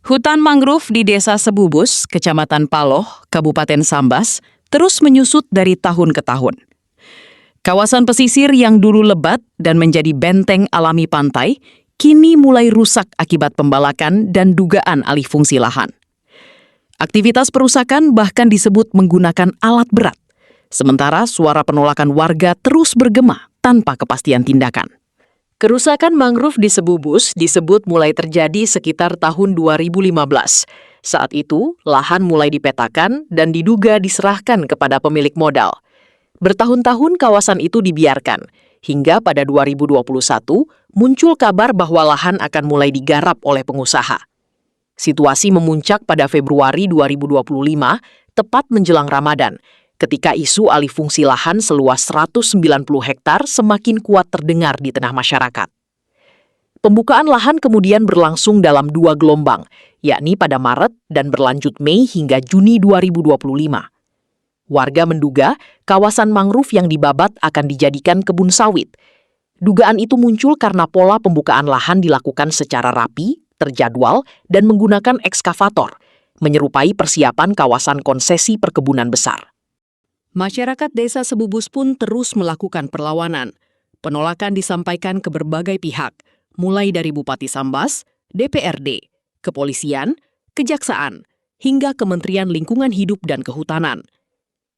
Hutan mangrove di Desa Sebubus, Kecamatan Paloh, Kabupaten Sambas, terus menyusut dari tahun ke tahun. Kawasan pesisir yang dulu lebat dan menjadi benteng alami pantai, kini mulai rusak akibat pembalakan dan dugaan alih fungsi lahan. Aktivitas perusakan bahkan disebut menggunakan alat berat, sementara suara penolakan warga terus bergema tanpa kepastian tindakan. Kerusakan mangrove di Sebubus disebut mulai terjadi sekitar tahun 2015. Saat itu, lahan mulai dipetakan dan diduga diserahkan kepada pemilik modal. Bertahun-tahun kawasan itu dibiarkan, hingga pada 2021 muncul kabar bahwa lahan akan mulai digarap oleh pengusaha. Situasi memuncak pada Februari 2025, tepat menjelang Ramadan, ketika isu alih fungsi lahan seluas 190 hektar semakin kuat terdengar di tengah masyarakat. Pembukaan lahan kemudian berlangsung dalam 2 gelombang, yakni pada Maret dan berlanjut Mei hingga Juni 2025. Warga menduga kawasan mangrove yang dibabat akan dijadikan kebun sawit. Dugaan itu muncul karena pola pembukaan lahan dilakukan secara rapi, terjadwal, dan menggunakan ekskavator, menyerupai persiapan kawasan konsesi perkebunan besar. Masyarakat Desa Sebubus pun terus melakukan perlawanan. Penolakan disampaikan ke berbagai pihak, mulai dari Bupati Sambas, DPRD, Kepolisian, Kejaksaan, hingga Kementerian Lingkungan Hidup dan Kehutanan.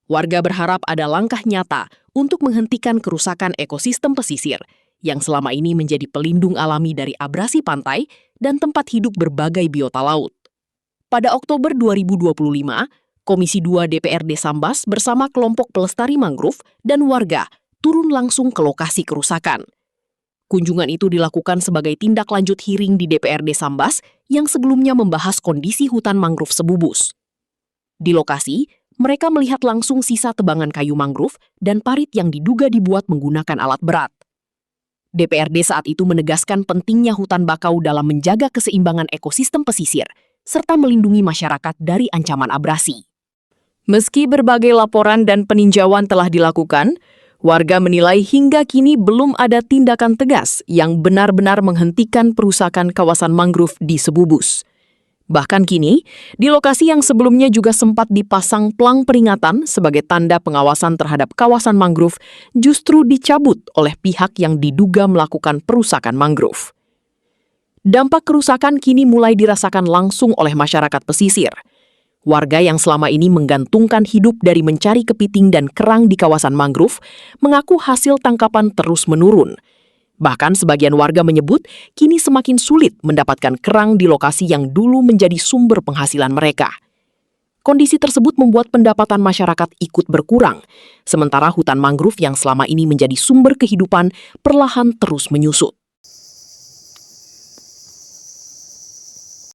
Warga berharap ada langkah nyata untuk menghentikan kerusakan ekosistem pesisir yang selama ini menjadi pelindung alami dari abrasi pantai dan tempat hidup berbagai biota laut. Pada Oktober 2025, Komisi 2 DPRD Sambas bersama kelompok pelestari mangrove dan warga turun langsung ke lokasi kerusakan. Kunjungan itu dilakukan sebagai tindak lanjut hearing di DPRD Sambas yang sebelumnya membahas kondisi hutan mangrove Sebubus. Di lokasi, mereka melihat langsung sisa tebangan kayu mangrove dan parit yang diduga dibuat menggunakan alat berat. DPRD saat itu menegaskan pentingnya hutan bakau dalam menjaga keseimbangan ekosistem pesisir, serta melindungi masyarakat dari ancaman abrasi. Meski berbagai laporan dan peninjauan telah dilakukan, warga menilai hingga kini belum ada tindakan tegas yang benar-benar menghentikan perusakan kawasan mangrove di Sebubus. Bahkan kini, di lokasi yang sebelumnya juga sempat dipasang plang peringatan sebagai tanda pengawasan terhadap kawasan mangrove justru dicabut oleh pihak yang diduga melakukan perusakan mangrove. Dampak kerusakan kini mulai dirasakan langsung oleh masyarakat pesisir. Warga yang selama ini menggantungkan hidup dari mencari kepiting dan kerang di kawasan mangrove mengaku hasil tangkapan terus menurun. Bahkan sebagian warga menyebut kini semakin sulit mendapatkan kerang di lokasi yang dulu menjadi sumber penghasilan mereka. Kondisi tersebut membuat pendapatan masyarakat ikut berkurang, sementara hutan mangrove yang selama ini menjadi sumber kehidupan perlahan terus menyusut.